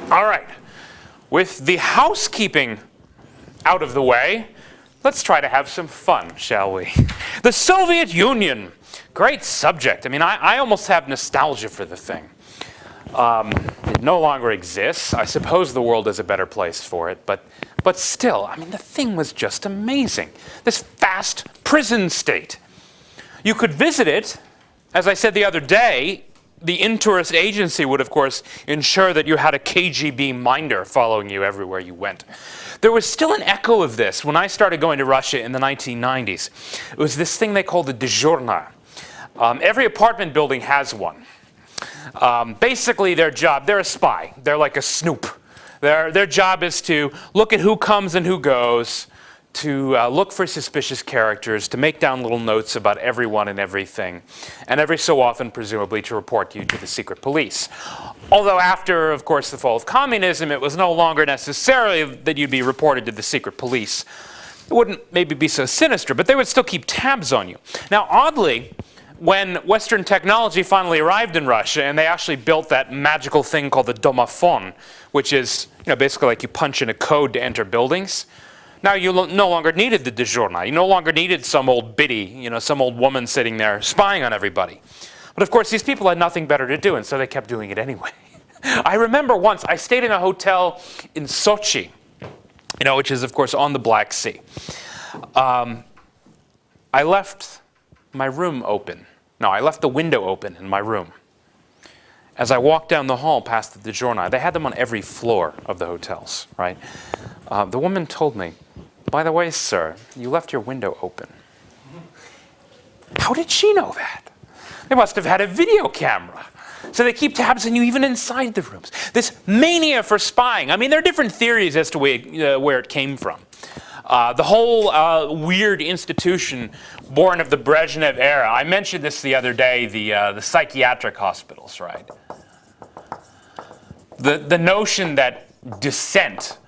All right. With the housekeeping out of the way, let's try to have some fun, shall we? The Soviet Union. Great subject. I mean, I almost have nostalgia for the thing. It no longer exists. I suppose the world is a better place for it, but still, I mean, the thing was just amazing. This vast prison state. You could visit it. As I said the other day, the Intourist Agency would, of course, ensure that you had a KGB minder following you everywhere you went. There was still an echo of this when I started going to Russia in the 1990s. It was this thing they called the dezhurna. Every apartment building has one. Basically, their job, they're a spy. They're like a snoop. Their job is to look at who comes and who goes, to look for suspicious characters, to make down little notes about everyone and everything, and every so often, presumably, to report you to the secret police. Although after, of course, the fall of communism, it was no longer necessarily that you'd be reported to the secret police. It wouldn't maybe be so sinister, but they would still keep tabs on you. Now, oddly, when Western technology finally arrived in Russia, and they actually built that magical thing called the domophone, which is basically like you punch in a code to enter buildings. Now you no longer needed the dezhurna. You no longer needed some old biddy, some old woman sitting there spying on everybody. But of course, these people had nothing better to do, and so they kept doing it anyway. I remember once I stayed in a hotel in Sochi, which is of course on the Black Sea. I left my room open. No, I left the window open in my room. As I walked down the hall past the dezhurna, they had them on every floor of the hotels, right? The woman told me, "By the way, sir, you left your window open." How did she know that? They must have had a video camera. So they keep tabs on you even inside the rooms. This mania for spying. I mean, there are different theories as to where it came from. The whole weird institution born of the Brezhnev era. I mentioned this the other day, the psychiatric hospitals, right? The notion that dissent,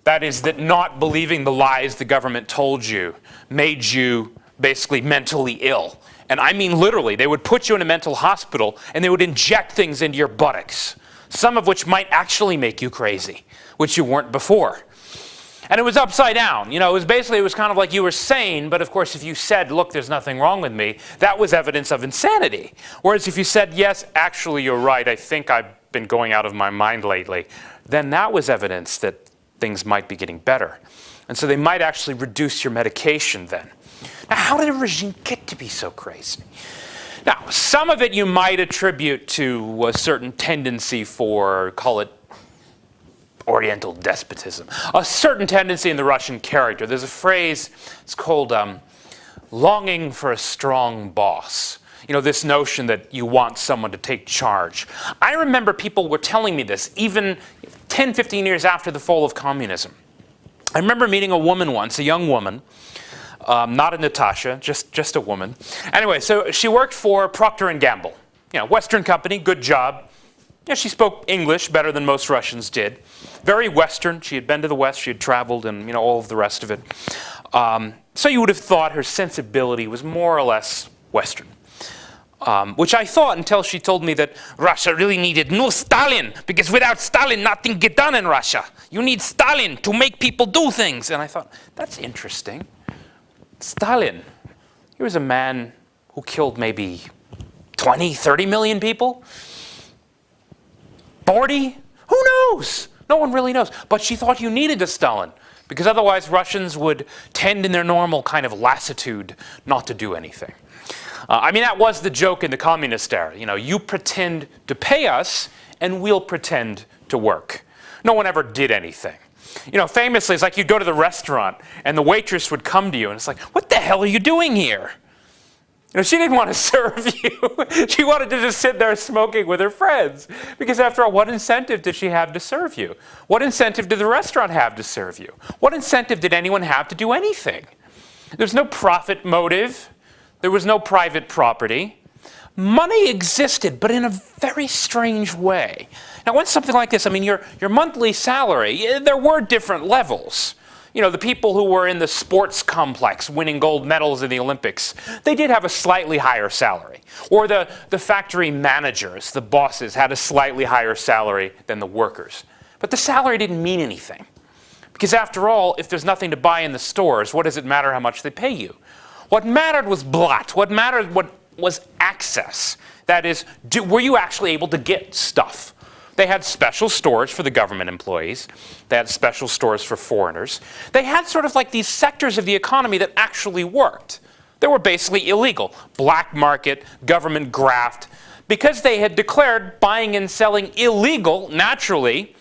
that is, that not believing the lies the government told you, made you basically mentally ill. And I mean literally, they would put you in a mental hospital and they would inject things into your buttocks, some of which might actually make you crazy, which you weren't before. And it was upside down. It was kind of like you were sane, but of course if you said, "Look, there's nothing wrong with me," that was evidence of insanity. Whereas if you said, "Yes, actually you're right, I think I've been going out of my mind lately," then that was evidence that things might be getting better. And so they might actually reduce your medication then. Now, how did a regime get to be so crazy? Now, some of it you might attribute to a certain tendency for, call it, Oriental despotism. A certain tendency in the Russian character. There's a phrase, it's called longing for a strong boss. This notion that you want someone to take charge. I remember people were telling me this even 10, 15 years after the fall of communism. I remember meeting a woman once, a young woman, not a Natasha, just a woman. Anyway, so she worked for Procter & Gamble. Western company, good job. She spoke English better than most Russians did. Very Western. She had been to the West. She had traveled and all of the rest of it. So you would have thought her sensibility was more or less Western. Which I thought until she told me that Russia really needed new Stalin, because without Stalin, nothing get done in Russia. You need Stalin to make people do things. And I thought, that's interesting. Stalin, he was a man who killed maybe 20, 30 million people. 40? Who knows? No one really knows. But she thought you needed a Stalin, because otherwise Russians would tend in their normal kind of lassitude not to do anything. I mean, that was the joke in the communist era. You pretend to pay us, and we'll pretend to work. No one ever did anything. Famously, it's like you'd go to the restaurant, and the waitress would come to you, and it's like, "What the hell are you doing here?" She didn't want to serve you. She wanted to just sit there smoking with her friends. Because after all, what incentive did she have to serve you? What incentive did the restaurant have to serve you? What incentive did anyone have to do anything? There's no profit motive. There was no private property. Money existed, but in a very strange way. Now, when something like this, I mean, your monthly salary, there were different levels. The people who were in the sports complex winning gold medals in the Olympics, they did have a slightly higher salary. Or the factory managers, the bosses, had a slightly higher salary than the workers. But the salary didn't mean anything. Because after all, if there's nothing to buy in the stores, what does it matter how much they pay you? What mattered was Blatt. What mattered was access. That is, were you actually able to get stuff? They had special stores for the government employees. They had special stores for foreigners. They had sort of like these sectors of the economy that actually worked. They were basically illegal. Black market, government graft. Because they had declared buying and selling illegal, naturally,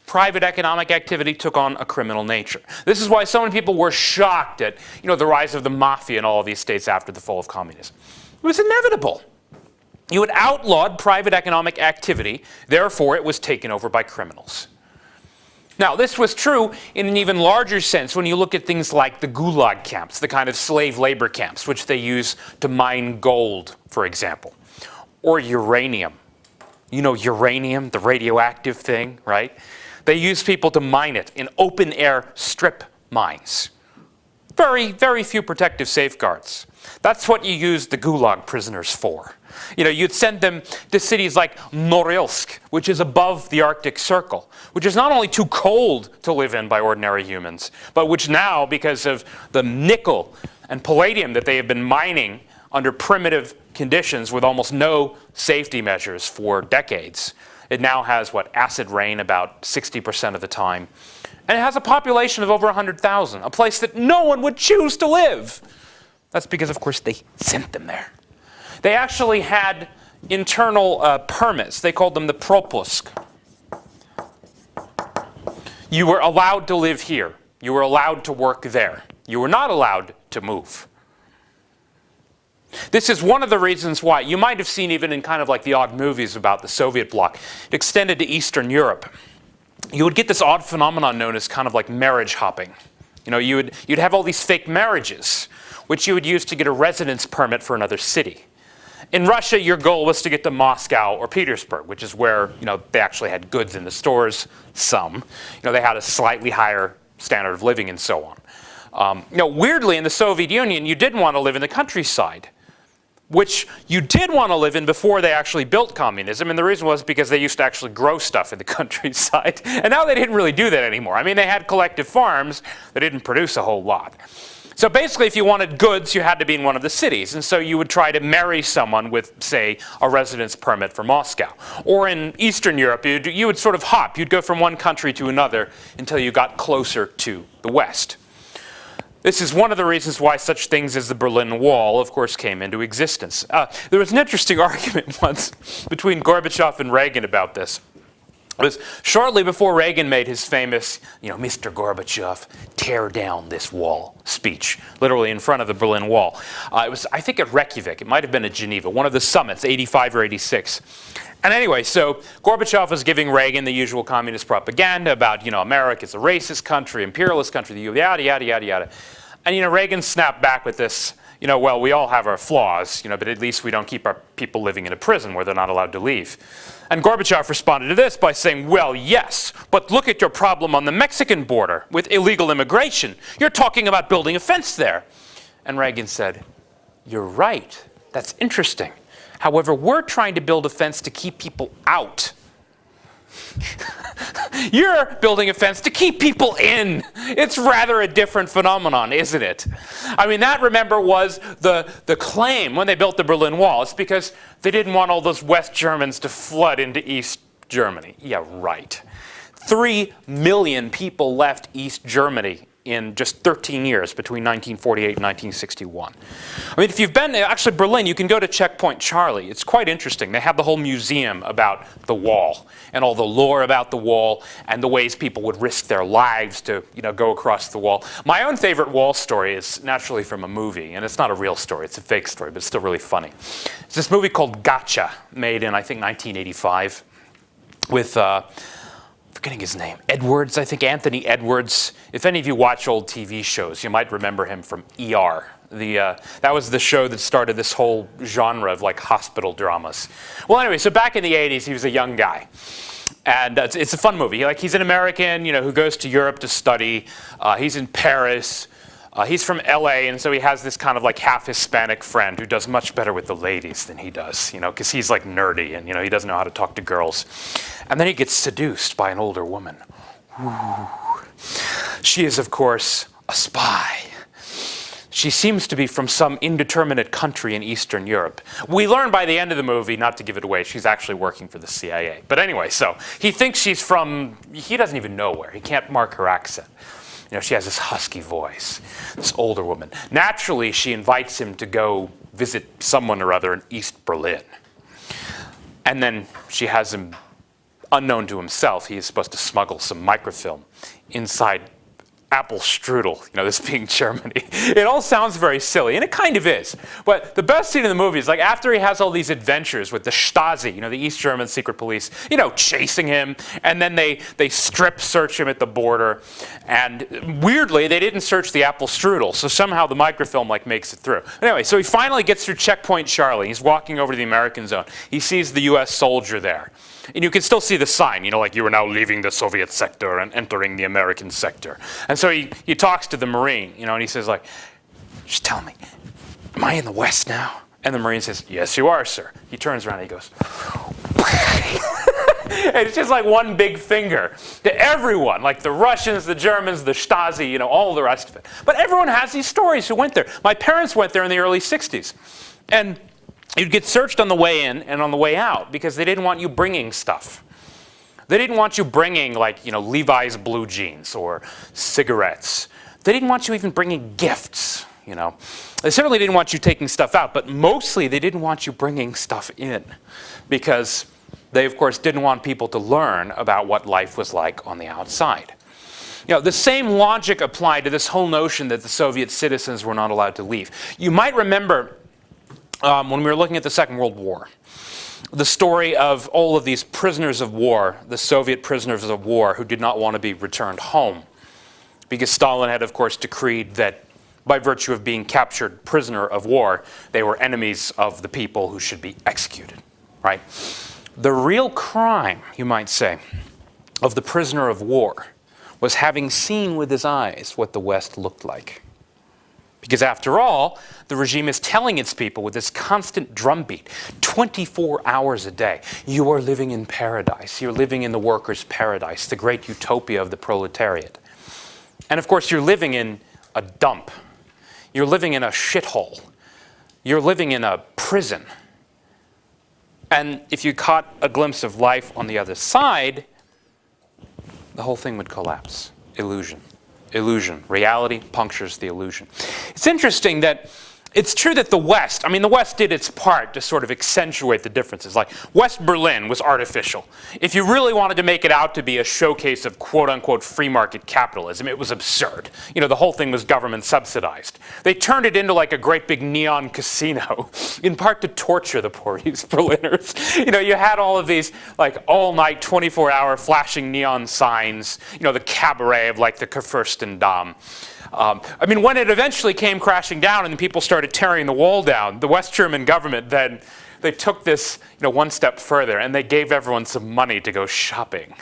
private economic activity took on a criminal nature. This is why so many people were shocked at, the rise of the mafia in all of these states after the fall of communism. It was inevitable. You had outlawed private economic activity, therefore it was taken over by criminals. Now, this was true in an even larger sense when you look at things like the Gulag camps, the kind of slave labor camps, which they use to mine gold, for example, or uranium. You know uranium, the radioactive thing, right? They use people to mine it in open-air strip mines. Very, very few protective safeguards. That's what you use the Gulag prisoners for. You'd send them to cities like Norilsk, which is above the Arctic Circle, which is not only too cold to live in by ordinary humans, but which now, because of the nickel and palladium that they have been mining under primitive conditions with almost no safety measures for decades, it now has, acid rain about 60% of the time. And it has a population of over 100,000, a place that no one would choose to live. That's because, of course, they sent them there. They actually had internal permits. They called them the propusk. You were allowed to live here. You were allowed to work there. You were not allowed to move. This is one of the reasons why, you might have seen even in kind of like the odd movies about the Soviet bloc, it extended to Eastern Europe. You would get this odd phenomenon known as kind of like marriage hopping. You'd have all these fake marriages, which you would use to get a residence permit for another city. In Russia, your goal was to get to Moscow or Petersburg, which is where they actually had goods in the stores, some. They had a slightly higher standard of living and so on. Weirdly, in the Soviet Union, you didn't want to live in the countryside, which you did want to live in before they actually built communism, and the reason was because they used to actually grow stuff in the countryside, and now they didn't really do that anymore. I mean, they had collective farms that didn't produce a whole lot. So basically, if you wanted goods, you had to be in one of the cities, and so you would try to marry someone with, say, a residence permit for Moscow. Or in Eastern Europe, you would sort of hop. You'd go from one country to another until you got closer to the West. This is one of the reasons why such things as the Berlin Wall, of course, came into existence. There was an interesting argument once between Gorbachev and Reagan about this. It was shortly before Reagan made his famous, Mr. Gorbachev, tear down this wall speech, literally in front of the Berlin Wall. It was, I think, at Reykjavik. It might have been at Geneva, one of the summits, 85 or 86. And anyway, so Gorbachev was giving Reagan the usual communist propaganda about, America's a racist country, imperialist country, yada, yada, yada, yada. And, Reagan snapped back with this, well, we all have our flaws, but at least we don't keep our people living in a prison where they're not allowed to leave. And Gorbachev responded to this by saying, well, yes, but look at your problem on the Mexican border with illegal immigration. You're talking about building a fence there. And Reagan said, you're right. That's interesting. However, we're trying to build a fence to keep people out. You're building a fence to keep people in. It's rather a different phenomenon, isn't it? I mean, that, remember, was the claim when they built the Berlin Wall. It's because they didn't want all those West Germans to flood into East Germany. Yeah, right. 3 million people left East Germany in just 13 years between 1948 and 1961. I mean, if you've been, actually Berlin, you can go to Checkpoint Charlie. It's quite interesting. They have the whole museum about the wall and all the lore about the wall and the ways people would risk their lives to, go across the wall. My own favorite wall story is naturally from a movie, and it's not a real story. It's a fake story, but it's still really funny. It's this movie called Gotcha, made in, I think, 1985 with forgetting his name, Edwards, I think, Anthony Edwards. If any of you watch old TV shows, you might remember him from ER. That was the show that started this whole genre of like hospital dramas. Well, anyway, so back in the 80s, he was a young guy. And it's a fun movie. He's an American, who goes to Europe to study. He's in Paris. He's from LA, and so he has this kind of like half Hispanic friend who does much better with the ladies than he does, because he's like nerdy and he doesn't know how to talk to girls. And then he gets seduced by an older woman. Ooh. She is, of course, a spy. She seems to be from some indeterminate country in Eastern Europe. We learn by the end of the movie, not to give it away, she's actually working for the CIA. But anyway, so he thinks she's from, he doesn't even know where. He can't mark her accent. She has this husky voice, this older woman. Naturally, she invites him to go visit someone or other in East Berlin. And then she has him, unknown to himself, he is supposed to smuggle some microfilm inside apple strudel, this being Germany. It all sounds very silly, and it kind of is. But the best scene in the movie is like after he has all these adventures with the Stasi, the East German secret police, chasing him, and then they strip search him at the border, and weirdly, they didn't search the apple strudel, so somehow the microfilm makes it through. Anyway, so he finally gets through checkpoint Charlie. He's walking over to the American zone. He sees the US soldier there. And you can still see the sign, like you are now leaving the Soviet sector and entering the American sector. And so he talks to the Marine, and he says just tell me, am I in the West now? And the Marine says, yes, you are, sir. He turns around and he goes, and it's just like one big finger to everyone, like the Russians, the Germans, the Stasi, all the rest of it. But everyone has these stories who went there. My parents went there in the early 60s. And you'd get searched on the way in and on the way out because they didn't want you bringing stuff. They didn't want you bringing Levi's blue jeans or cigarettes. They didn't want you even bringing gifts, They certainly didn't want you taking stuff out, but mostly they didn't want you bringing stuff in because they, of course, didn't want people to learn about what life was like on the outside. The same logic applied to this whole notion that the Soviet citizens were not allowed to leave. You might remember when we were looking at the Second World War, the story of all of these prisoners of war, the Soviet prisoners of war who did not want to be returned home, because Stalin had, of course, decreed that by virtue of being captured prisoner of war, they were enemies of the people who should be executed, right? The real crime, you might say, of the prisoner of war was having seen with his eyes what the West looked like. Because after all, the regime is telling its people with this constant drumbeat, 24 hours a day, you are living in paradise. You're living in the workers' paradise, the great utopia of the proletariat. And of course, you're living in a dump. You're living in a shithole. You're living in a prison. And if you caught a glimpse of life on the other side, the whole thing would collapse. Illusion. Illusion. Reality punctures the illusion. It's interesting that it's true that the West did its part to sort of accentuate the differences. Like West Berlin was artificial. If you really wanted to make it out to be a showcase of quote-unquote free market capitalism, it was absurd. The whole thing was government subsidized. They turned it into like a great big neon casino, in part to torture the poor East Berliners. You had all of these like all-night, 24-hour flashing neon signs, the cabaret of like the Kurfürstendamm. When it eventually came crashing down and people started tearing the wall down, the West German government then, they took this one step further and they gave everyone some money to go shopping.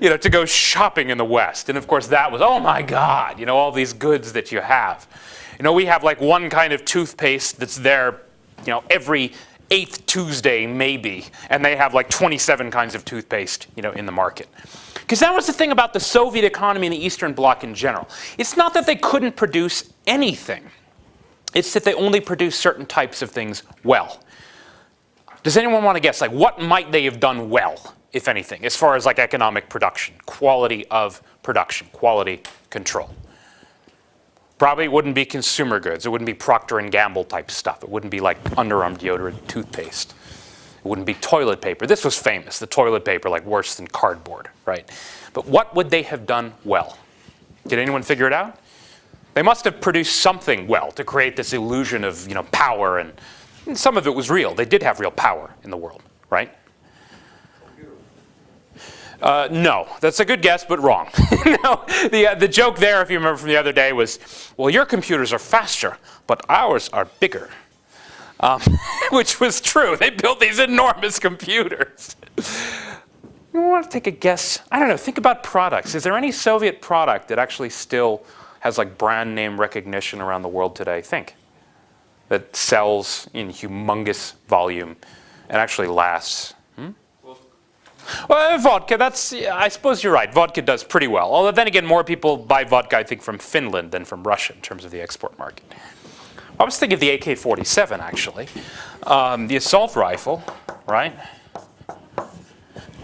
To go shopping in the West. And of course that was, oh my God, all these goods that you have. We have like one kind of toothpaste that's there, every 8th Tuesday maybe, and they have like 27 kinds of toothpaste, in the market. Because that was the thing about the Soviet economy and the Eastern Bloc in general. It's not that they couldn't produce anything. It's that they only produced certain types of things well. Does anyone want to guess, like, what might they have done well, if anything, as far as like economic production, quality of production, quality control? Probably it wouldn't be consumer goods. It wouldn't be Procter & Gamble type stuff. It wouldn't be like Underarm deodorant, toothpaste. It wouldn't be toilet paper. This was famous, the toilet paper, like worse than cardboard, right? But what would they have done well? Did anyone figure it out? They must have produced something well to create this illusion of, power, and some of it was real. They did have real power in the world, right? No, that's a good guess, but wrong. No, the joke there, if you remember from the other day, was, well, your computers are faster, but ours are bigger. Which was true. They built these enormous computers. You want to take a guess? I don't know. Think about products. Is there any Soviet product that actually still has like brand name recognition around the world today? Think. That sells in humongous volume and actually lasts. Well, vodka, I suppose you're right. Vodka does pretty well. Although then again, more people buy vodka, I think, from Finland than from Russia in terms of the export market. I was thinking of the AK-47, actually. The assault rifle, right?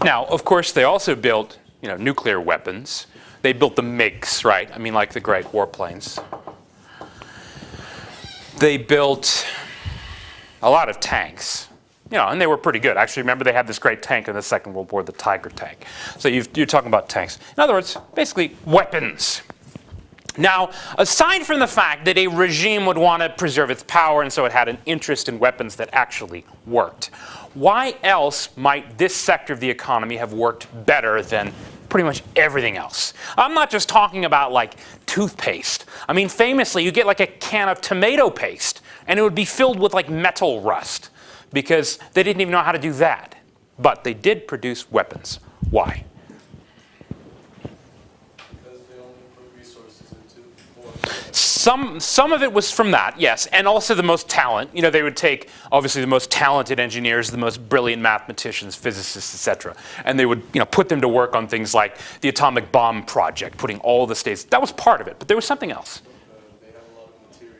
Now, of course, they also built, nuclear weapons. They built the MiGs, right? I mean, like the great warplanes. They built a lot of tanks, and they were pretty good. Actually, remember they had this great tank in the Second World War, the Tiger tank. So you're talking about tanks. In other words, basically weapons. Now, aside from the fact that a regime would want to preserve its power and so it had an interest in weapons that actually worked, why else might this sector of the economy have worked better than pretty much everything else? I'm not just talking about like toothpaste. I mean, famously, you get like a can of tomato paste and it would be filled with like metal rust because they didn't even know how to do that. But they did produce weapons. Why? Because they only put resources into war. Some of it was from that, yes, and also the most talent. They would take, obviously, the most talented engineers, the most brilliant mathematicians, physicists, etc., and they would, put them to work on things like the atomic bomb project, putting all the states. That was part of it, but there was something else. They have a lot of material.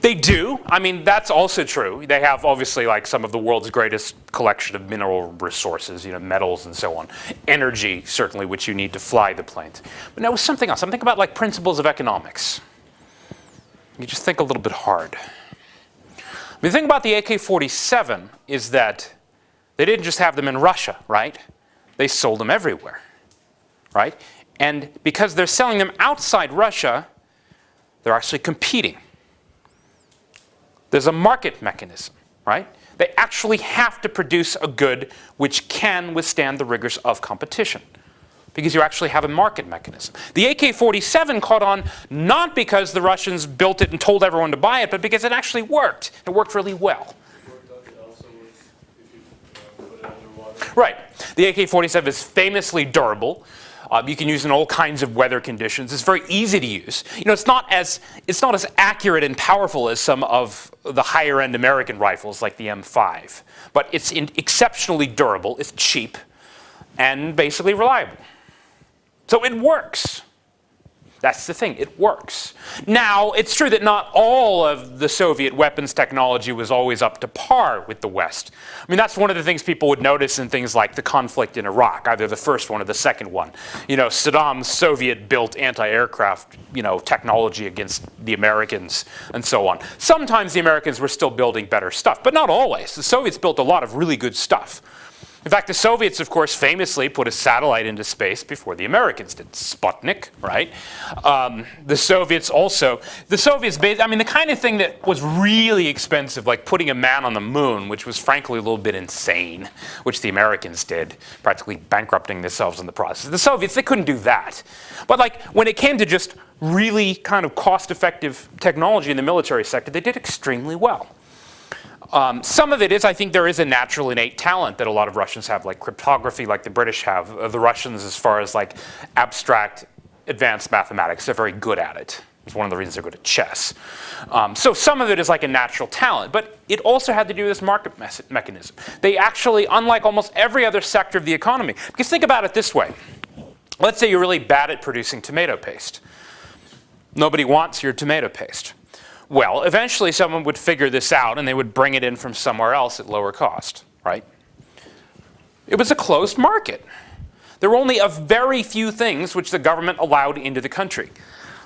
They do. I mean, that's also true. They have, obviously, like some of the world's greatest collection of mineral resources, metals and so on. Energy, certainly, which you need to fly the planes. But there was something else. I'm thinking about like principles of economics. You just think a little bit hard. The thing about the AK-47 is that they didn't just have them in Russia, right? They sold them everywhere, right? And because they're selling them outside Russia, they're actually competing. There's a market mechanism, right? They actually have to produce a good which can withstand the rigors of competition, because you actually have a market mechanism. The AK-47 caught on not because the Russians built it and told everyone to buy it, but because it actually worked. It worked really well. It also works if you put it underwater. Right. The AK-47 is famously durable. You can use in all kinds of weather conditions. It's very easy to use. It's not as accurate and powerful as some of the higher-end American rifles like the M5, but it's exceptionally durable. It's cheap and basically reliable. So it works. That's the thing, it works. Now, it's true that not all of the Soviet weapons technology was always up to par with the West. I mean, that's one of the things people would notice in things like the conflict in Iraq, either the first one or the second one. Saddam's Soviet-built anti-aircraft, technology against the Americans and so on. Sometimes the Americans were still building better stuff, but not always. The Soviets built a lot of really good stuff. In fact, the Soviets, of course, famously put a satellite into space before the Americans did. Sputnik, right? The Soviets, the kind of thing that was really expensive, like putting a man on the moon, which was frankly a little bit insane, which the Americans did, practically bankrupting themselves in the process. The Soviets, they couldn't do that. But like when it came to just really kind of cost-effective technology in the military sector, they did extremely well. Some of it is, I think there is a natural innate talent that a lot of Russians have, like cryptography, like the British have. The Russians, as far as like abstract advanced mathematics, they're very good at it. It's one of the reasons they're good at chess. So some of it is like a natural talent, but it also had to do with this market mechanism. They actually, unlike almost every other sector of the economy, because think about it this way. Let's say you're really bad at producing tomato paste. Nobody wants your tomato paste. Well, eventually someone would figure this out and they would bring it in from somewhere else at lower cost, right? It was a closed market. There were only a very few things which the government allowed into the country.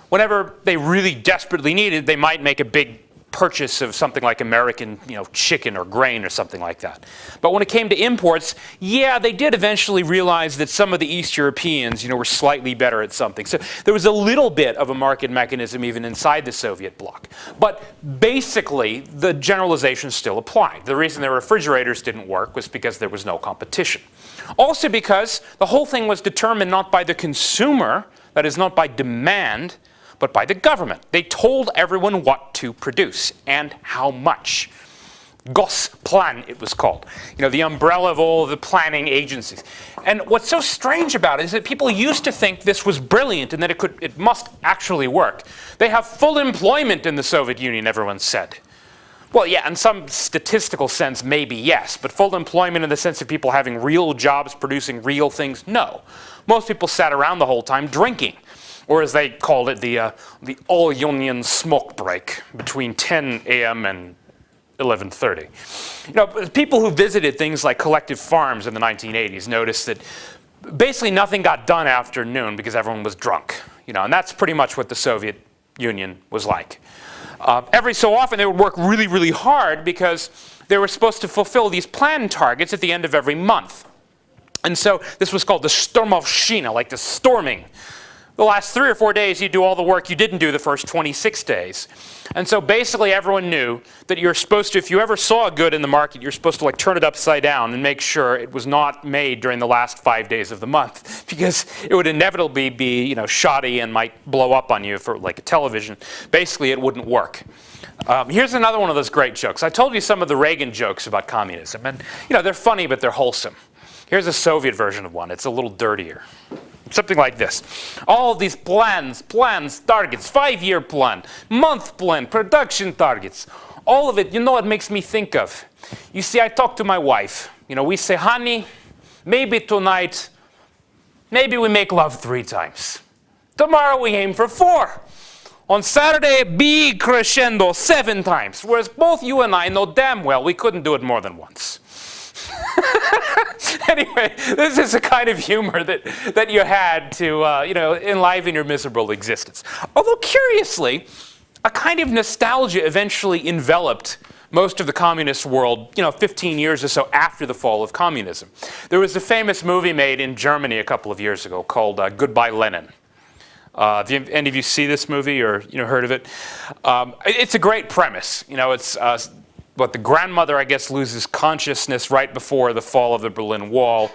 Whenever they really desperately needed, they might make a big purchase of something like American, chicken or grain or something like that. But when it came to imports, yeah, they did eventually realize that some of the East Europeans, were slightly better at something. So there was a little bit of a market mechanism even inside the Soviet bloc. But basically, the generalization still applied. The reason their refrigerators didn't work was because there was no competition. Also because the whole thing was determined not by the consumer, that is, not by demand, but by the government. They told everyone what to produce and how much. Gosplan, it was called. You know, the umbrella of all the planning agencies. And what's so strange about it is that people used to think this was brilliant and that it must actually work. They have full employment in the Soviet Union, everyone said. Well, yeah, in some statistical sense, maybe yes, but full employment in the sense of people having real jobs, producing real things, no. Most people sat around the whole time drinking, or as they called it, the all-union smoke break between 10 a.m. and 11:30. You know, people who visited things like collective farms in the 1980s noticed that basically nothing got done after noon because everyone was drunk. You know, and that's pretty much what the Soviet Union was like. Every so often they would work really, really hard because they were supposed to fulfill these planned targets at the end of every month. And so this was called the Stormovshchina, like the storming. The last 3 or 4 days you do all the work you didn't do the first 26 days. And so basically everyone knew that you're supposed to, if you ever saw a good in the market, you're supposed to like turn it upside down and make sure it was not made during the last 5 days of the month, because it would inevitably be, you know, shoddy and might blow up on you for like a television. Basically it wouldn't work. Here's another one of those great jokes. I told you some of the Reagan jokes about communism, and you know, they're funny but they're wholesome. Here's a Soviet version of one. It's a little dirtier. Something like this. All of these plans, targets, 5-year plan, month plan, production targets, all of it, you know what it makes me think of? You see, I talk to my wife. You know, we say, honey, maybe tonight, maybe we make love 3 times. Tomorrow we aim for 4. On Saturday, big crescendo 7 times. Whereas both you and I know damn well we couldn't do it more than once. Anyway, this is a kind of humor that you had to you know, enliven your miserable existence. Although curiously, a kind of nostalgia eventually enveloped most of the communist world, you know, 15 years or so after the fall of communism. There was a famous movie made in Germany a couple of years ago called Goodbye Lenin. Any of you see this movie or, you know, heard of it? It's a great premise. You know, it's but the grandmother, I guess, loses consciousness right before the fall of the Berlin Wall,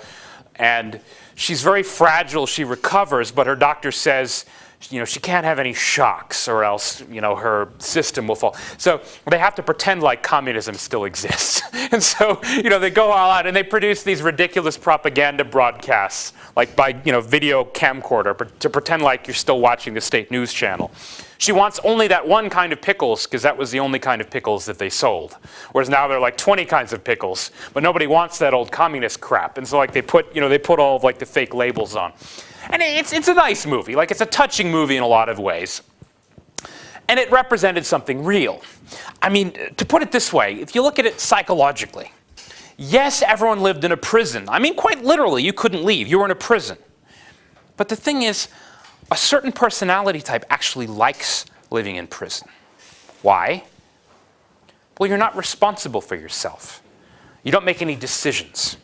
and she's very fragile. She recovers, but her doctor says, you know, she can't have any shocks or else, you know, her system will fall. So they have to pretend like communism still exists. And so, you know, they go all out and they produce these ridiculous propaganda broadcasts, like by, you know, video camcorder to pretend like you're still watching the state news channel. She wants only that one kind of pickles because that was the only kind of pickles that they sold. Whereas now there are like 20 kinds of pickles, but nobody wants that old communist crap. And so like they put all of like the fake labels on. And it's a nice movie. Like, it's a touching movie in a lot of ways. And it represented something real. I mean, to put it this way, if you look at it psychologically, yes, everyone lived in a prison. I mean, quite literally, you couldn't leave. You were in a prison. But the thing is, a certain personality type actually likes living in prison. Why? Well, you're not responsible for yourself. You don't make any decisions.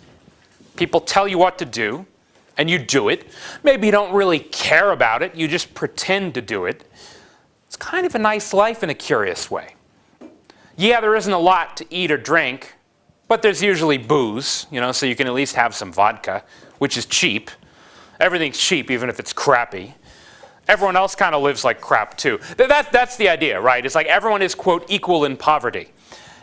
People tell you what to do, and you do it. Maybe you don't really care about it, you just pretend to do it. It's kind of a nice life in a curious way. Yeah, there isn't a lot to eat or drink, but there's usually booze, you know, so you can at least have some vodka, which is cheap. Everything's cheap, even if it's crappy. Everyone else kind of lives like crap too. That's the idea, right? It's like everyone is, quote, equal in poverty.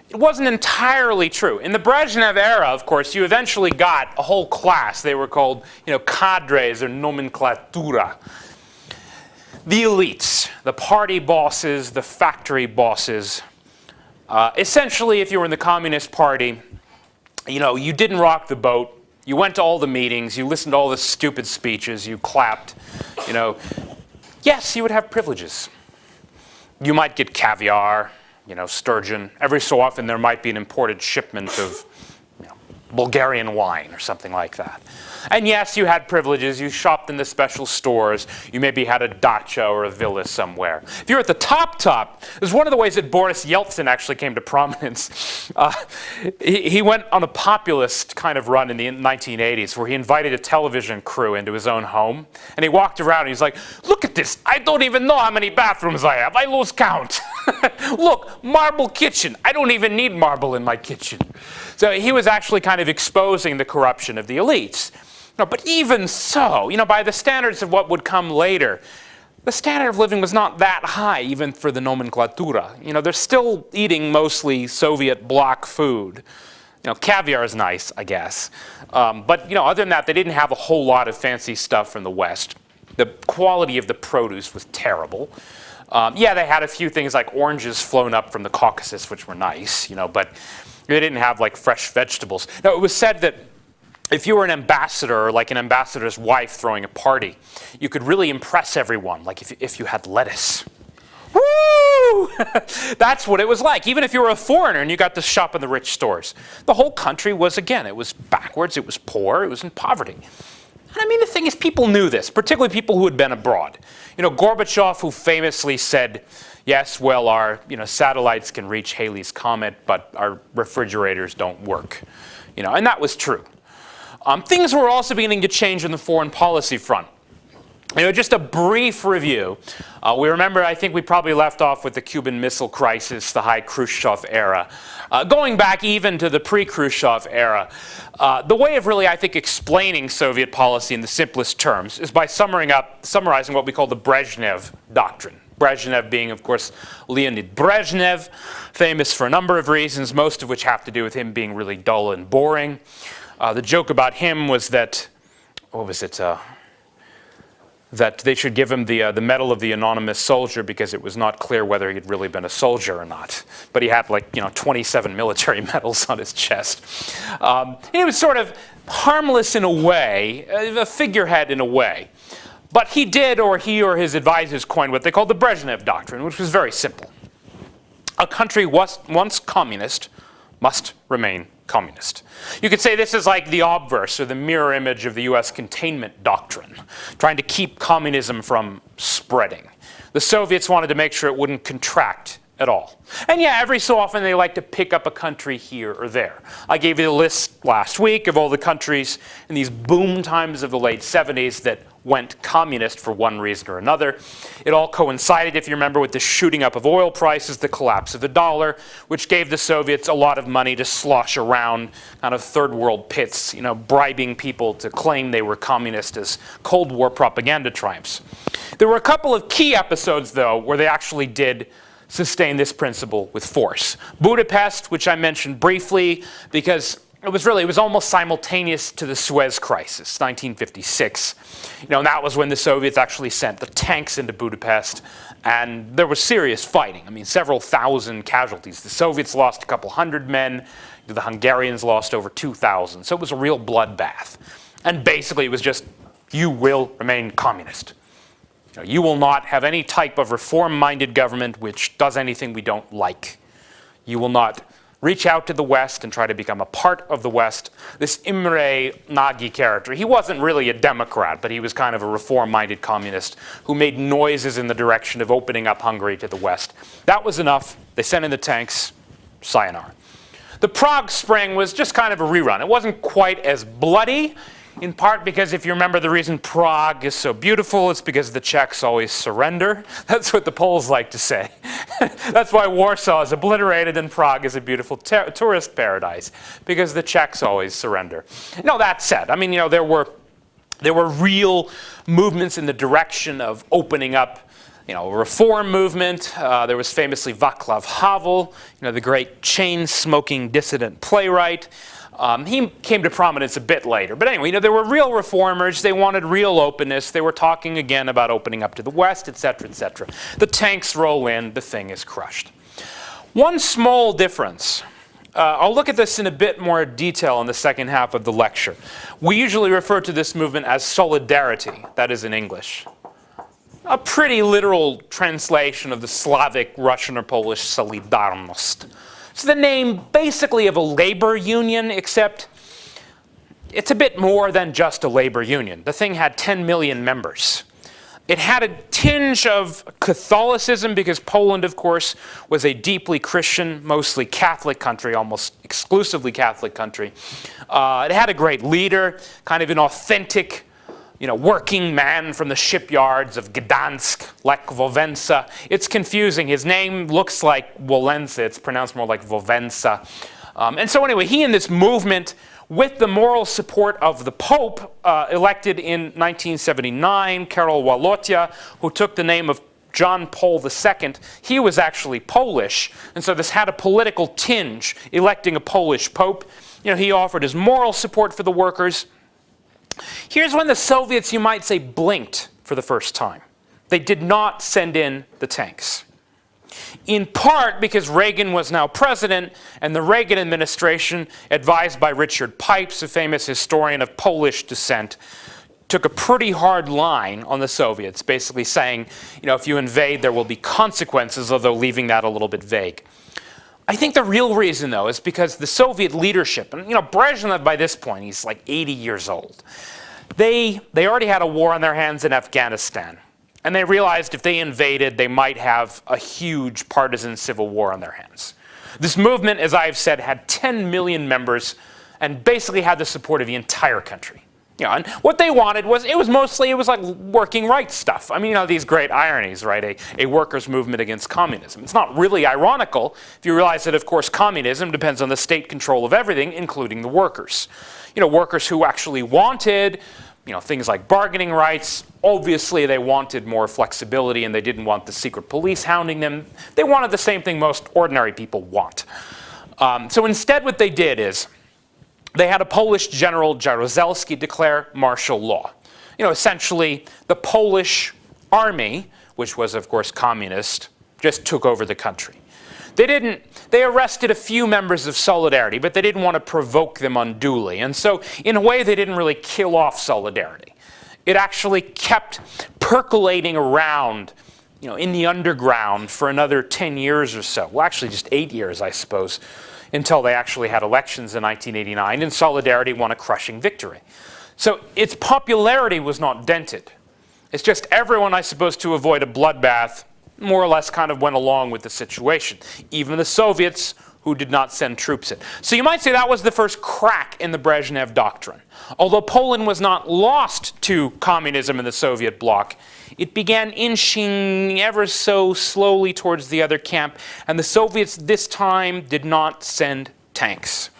It wasn't entirely true. In the Brezhnev era, of course, you eventually got a whole class. They were called, you know, cadres or nomenclatura. The elites, the party bosses, the factory bosses. Essentially, if you were in the Communist Party, you know, you didn't rock the boat. You went to all the meetings. You listened to all the stupid speeches. You clapped. You know, yes, you would have privileges. You might get caviar. You know, sturgeon. Every so often there might be an imported shipment of, you know, Bulgarian wine or something like that. And yes, you had privileges. You shopped in the special stores. You maybe had a dacha or a villa somewhere. If you're at the top, it was one of the ways that Boris Yeltsin actually came to prominence. He went on a populist kind of run in the 1980s where he invited a television crew into his own home. And he walked around and he's like, look at this. I don't even know how many bathrooms I have. I lose count. Look, marble kitchen. I don't even need marble in my kitchen. So he was actually kind of exposing the corruption of the elites. No, but even so, you know, by the standards of what would come later, the standard of living was not that high, even for the nomenclatura. You know, they're still eating mostly Soviet bloc food. You know, caviar is nice, I guess. But, you know, other than that, they didn't have a whole lot of fancy stuff from the West. The quality of the produce was terrible. Yeah, they had a few things like oranges flown up from the Caucasus, which were nice, you know, but they didn't have like fresh vegetables. Now, it was said that if you were an ambassador, or like an ambassador's wife throwing a party, you could really impress everyone, like if you had lettuce. Woo! That's what it was like. Even if you were a foreigner and you got to shop in the rich stores. The whole country was, again, it was backwards, it was poor, it was in poverty. And I mean, the thing is, people knew this, particularly people who had been abroad. You know, Gorbachev, who famously said, yes, well, our satellites can reach Halley's Comet, but our refrigerators don't work. You know, and that was true. Things were also beginning to change on the foreign policy front. You know, just a brief review. We remember, I think we probably left off with the Cuban Missile Crisis, the high Khrushchev era. Going back even to the pre-Khrushchev era, the way of really, I think, explaining Soviet policy in the simplest terms is by summarizing what we call the Brezhnev Doctrine. Brezhnev being, of course, Leonid Brezhnev, famous for a number of reasons, most of which have to do with him being really dull and boring. The joke about him was that, what was it, that they should give him the Medal of the Anonymous Soldier because it was not clear whether he'd really been a soldier or not. But he had like 27 military medals on his chest. He was sort of harmless in a way, a figurehead in a way. But he did, or he or his advisors coined what they called the Brezhnev Doctrine, which was very simple. A country once communist must remain communist. You could say this is like the obverse, or the mirror image of the US containment doctrine, trying to keep communism from spreading. The Soviets wanted to make sure it wouldn't contract at all. And yeah, every so often they like to pick up a country here or there. I gave you a list last week of all the countries in these boom times of the late 70s that went communist for one reason or another. It all coincided, if you remember, with the shooting up of oil prices, the collapse of the dollar, which gave the Soviets a lot of money to slosh around kind of third world pits, bribing people to claim they were communist as Cold War propaganda triumphs. There were a couple of key episodes, though, where they actually did sustain this principle with force. Budapest, which I mentioned briefly, because it was almost simultaneous to the Suez Crisis, 1956. And that was when the Soviets actually sent the tanks into Budapest, and there was serious fighting. I mean, several thousand casualties. The Soviets lost a couple hundred men. The Hungarians lost over 2,000. So it was a real bloodbath. And basically it was just, you will remain communist. You will not have any type of reform-minded government which does anything we don't like. You will not reach out to the West and try to become a part of the West. This Imre Nagy character, he wasn't really a Democrat, but he was kind of a reform-minded communist who made noises in the direction of opening up Hungary to the West. That was enough. They sent in the tanks. Sayonara. The Prague Spring was just kind of a rerun. It wasn't quite as bloody, in part because if you remember the reason Prague is so beautiful, it's because the Czechs always surrender. That's what the Poles like to say. That's why Warsaw is obliterated and Prague is a beautiful tourist paradise, because the Czechs always surrender. That said, I mean, there were real movements in the direction of opening up, a reform movement. There was famously Václav Havel, the great chain-smoking dissident playwright. He came to prominence a bit later. But anyway, there were real reformers. They wanted real openness. They were talking again about opening up to the West, etc., etc. The tanks roll in. The thing is crushed. One small difference. I'll look at this in a bit more detail in the second half of the lecture. We usually refer to this movement as solidarity. That is in English. A pretty literal translation of the Slavic, Russian, or Polish Solidarność. It's the name basically of a labor union, except it's a bit more than just a labor union. The thing had 10 million members. It had a tinge of Catholicism because Poland, of course, was a deeply Christian, mostly Catholic country, almost exclusively Catholic country. It had a great leader, kind of an authentic working man from the shipyards of Gdansk, Lech Wałęsa. It's confusing. His name looks like Wałęsa. It's pronounced more like Wałęsa. And so anyway, he and this movement with the moral support of the Pope, elected in 1979, Karol Wojtyła, who took the name of John Paul II. He was actually Polish, and so this had a political tinge, electing a Polish Pope. He offered his moral support for the workers. Here's when the Soviets, you might say, blinked for the first time. They did not send in the tanks. In part because Reagan was now president, and the Reagan administration, advised by Richard Pipes, a famous historian of Polish descent, took a pretty hard line on the Soviets, basically saying, if you invade, there will be consequences, although leaving that a little bit vague. I think the real reason, though, is because the Soviet leadership, and Brezhnev by this point, he's like 80 years old, they already had a war on their hands in Afghanistan. And they realized if they invaded, they might have a huge partisan civil war on their hands. This movement, as I've said, had 10 million members and basically had the support of the entire country. And what they wanted was, it was like working rights stuff. I mean, these great ironies, right? A workers' movement against communism. It's not really ironical if you realize that, of course, communism depends on the state control of everything, including the workers. Workers who actually wanted things like bargaining rights. Obviously, they wanted more flexibility, and they didn't want the secret police hounding them. They wanted the same thing most ordinary people want. So instead, what they did is they had a Polish general, Jaruzelski, declare martial law. Essentially, the Polish army, which was, of course, communist, just took over the country. They arrested a few members of Solidarity, but they didn't want to provoke them unduly. And so, in a way, they didn't really kill off Solidarity. It actually kept percolating around, in the underground for another 10 years or so. Well, actually, just 8 years, I suppose, until they actually had elections in 1989, and Solidarity won a crushing victory. So its popularity was not dented. It's just everyone, I suppose, to avoid a bloodbath, more or less kind of went along with the situation. Even the Soviets, who did not send troops in. So you might say that was the first crack in the Brezhnev doctrine. Although Poland was not lost to communism in the Soviet bloc, it began inching ever so slowly towards the other camp, and the Soviets this time did not send tanks.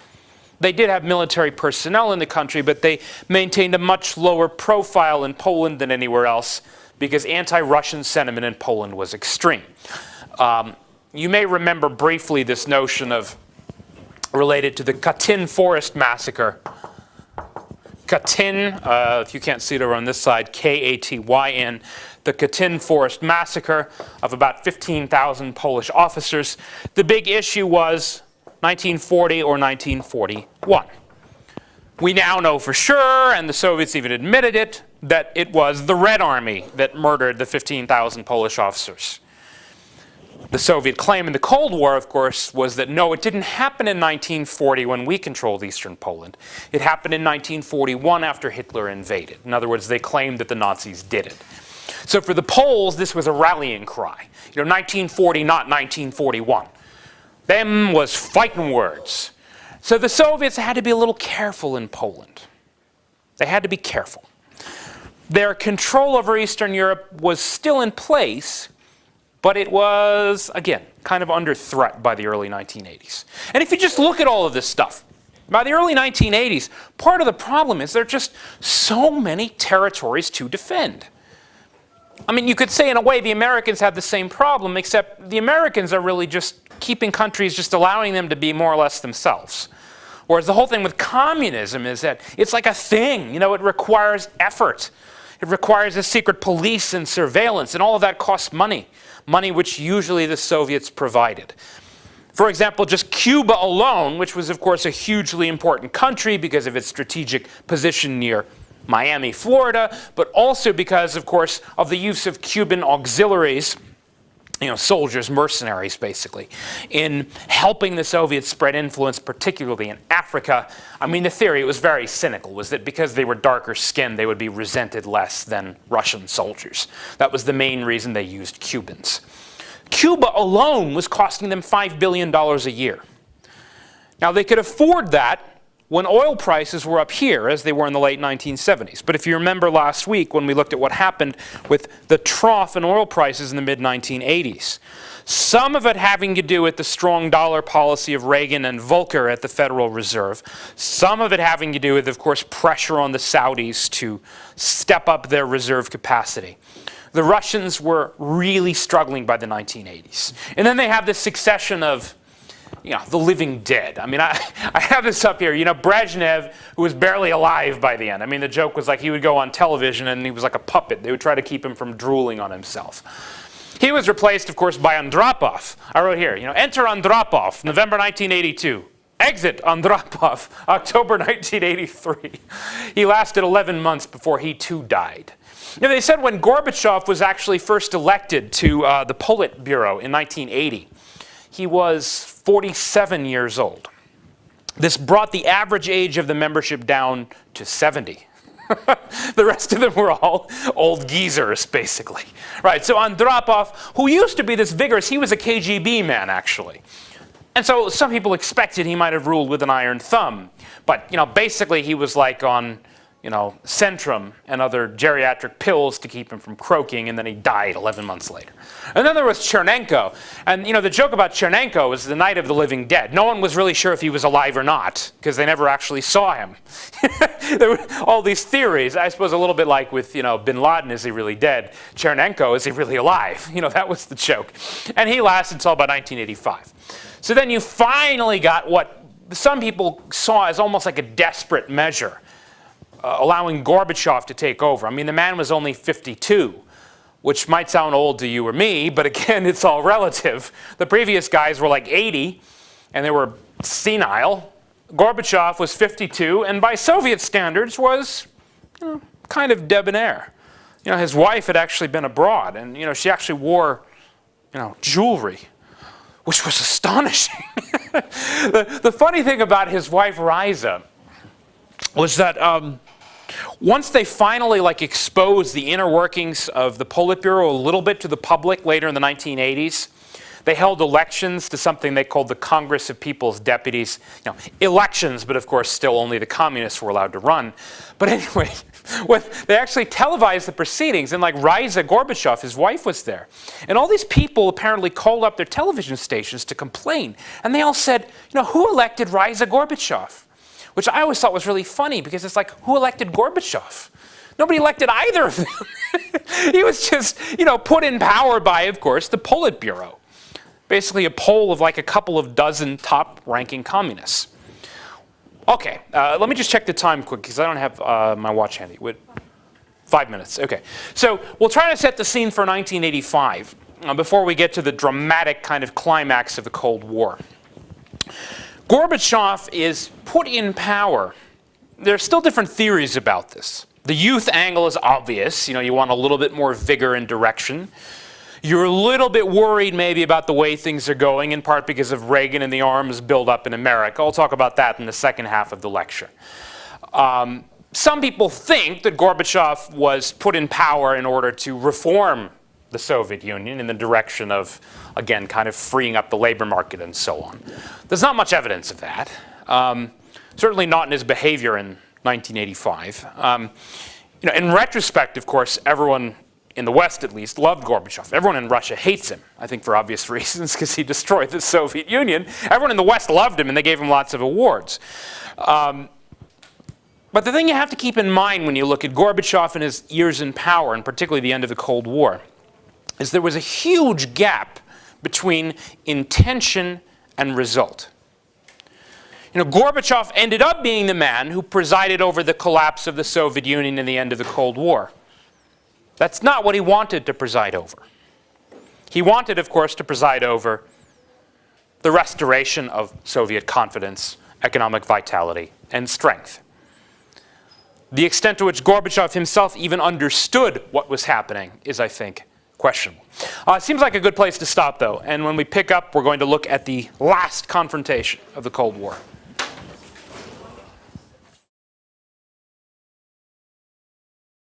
They did have military personnel in the country, but they maintained a much lower profile in Poland than anywhere else, because anti-Russian sentiment in Poland was extreme. You may remember briefly this notion related to the Katyn forest massacre. Katyn, if you can't see it over on this side, K-A-T-Y-N, the Katyn forest massacre of about 15,000 Polish officers. The big issue was 1940 or 1941. We now know for sure, and the Soviets even admitted it, that it was the Red Army that murdered the 15,000 Polish officers. The Soviet claim in the Cold War, of course, was that no, it didn't happen in 1940 when we controlled eastern Poland. It happened in 1941 after Hitler invaded. In other words, they claimed that the Nazis did it. So for the Poles, this was a rallying cry. 1940, not 1941. Them was fighting words. So the Soviets had to be a little careful in Poland. They had to be careful. Their control over Eastern Europe was still in place, but it was, again, kind of under threat by the early 1980s. And if you just look at all of this stuff, by the early 1980s, part of the problem is there are just so many territories to defend. I mean, you could say in a way the Americans had the same problem, except the Americans are really just keeping countries, just allowing them to be more or less themselves. Whereas the whole thing with communism is that it's like a thing, it requires effort. It requires a secret police and surveillance, and all of that costs money. Money which usually the Soviets provided. For example, just Cuba alone, which was of course a hugely important country because of its strategic position near Miami, Florida, but also because, of course, of the use of Cuban auxiliaries, soldiers, mercenaries, basically, in helping the Soviets spread influence, particularly in Africa. I mean, the theory, it was very cynical, was that because they were darker skinned, they would be resented less than Russian soldiers. That was the main reason they used Cubans. Cuba alone was costing them $5 billion a year. Now, they could afford that when oil prices were up here, as they were in the late 1970s. But if you remember last week when we looked at what happened with the trough in oil prices in the mid-1980s, some of it having to do with the strong dollar policy of Reagan and Volcker at the Federal Reserve, some of it having to do with, of course, pressure on the Saudis to step up their reserve capacity. The Russians were really struggling by the 1980s. And then they have this succession of the living dead. I mean, I have this up here. Brezhnev, who was barely alive by the end. I mean, the joke was like he would go on television and he was like a puppet. They would try to keep him from drooling on himself. He was replaced, of course, by Andropov. I wrote here, enter Andropov, November 1982. Exit Andropov, October 1983. He lasted 11 months before he too died. They said when Gorbachev was actually first elected to the Politburo in 1980, he was 47 years old. This brought the average age of the membership down to 70. The rest of them were all old geezers, basically. Right, so Andropov, who used to be this vigorous, he was a KGB man, actually. And so some people expected he might have ruled with an iron thumb. But, basically he was like on, Centrum and other geriatric pills to keep him from croaking, and then he died 11 months later. And then there was Chernenko. And, the joke about Chernenko was the night of the living dead. No one was really sure if he was alive or not, because they never actually saw him. There were all these theories. I suppose a little bit like with, bin Laden, is he really dead? Chernenko, is he really alive? That was the joke. And he lasted until about 1985. So then you finally got what some people saw as almost like a desperate measure, allowing Gorbachev to take over. I mean, the man was only 52, which might sound old to you or me, but again, it's all relative. The previous guys were like 80, and they were senile. Gorbachev was 52, and by Soviet standards was kind of debonair. His wife had actually been abroad, and she actually wore jewelry, which was astonishing. The funny thing about his wife, Riza, was that once they finally exposed the inner workings of the Politburo a little bit to the public later in the 1980s, they held elections to something they called the Congress of People's Deputies. Elections, but of course still only the communists were allowed to run. But anyway, when they actually televised the proceedings, and Riza Gorbachev, his wife, was there. And all these people apparently called up their television stations to complain. And they all said, who elected Riza Gorbachev? Which I always thought was really funny, because it's like, who elected Gorbachev? Nobody elected either of them. He was just, put in power by, of course, the Politburo. Basically a poll of a couple of dozen top-ranking communists. Okay, let me just check the time quick, because I don't have my watch handy. 5 minutes, okay. So we'll try to set the scene for 1985 before we get to the dramatic kind of climax of the Cold War. Gorbachev is put in power. There are still different theories about this. The youth angle is obvious. You want a little bit more vigor and direction. You're a little bit worried maybe about the way things are going, in part because of Reagan and the arms buildup in America. I'll talk about that in the second half of the lecture. Some people think that Gorbachev was put in power in order to reform the Soviet Union in the direction of, again, kind of freeing up the labor market and so on. There's not much evidence of that. Certainly not in his behavior in 1985. In retrospect, of course, everyone in the West at least loved Gorbachev. Everyone in Russia hates him, I think for obvious reasons, because he destroyed the Soviet Union. Everyone in the West loved him, and they gave him lots of awards. But the thing you have to keep in mind when you look at Gorbachev and his years in power, and particularly the end of the Cold War, is there was a huge gap between intention and result. Gorbachev ended up being the man who presided over the collapse of the Soviet Union and the end of the Cold War. That's not what he wanted to preside over. He wanted, of course, to preside over the restoration of Soviet confidence, economic vitality, and strength. The extent to which Gorbachev himself even understood what was happening is, I think, questionable. It seems like a good place to stop, though, and when we pick up, we're going to look at the last confrontation of the Cold War.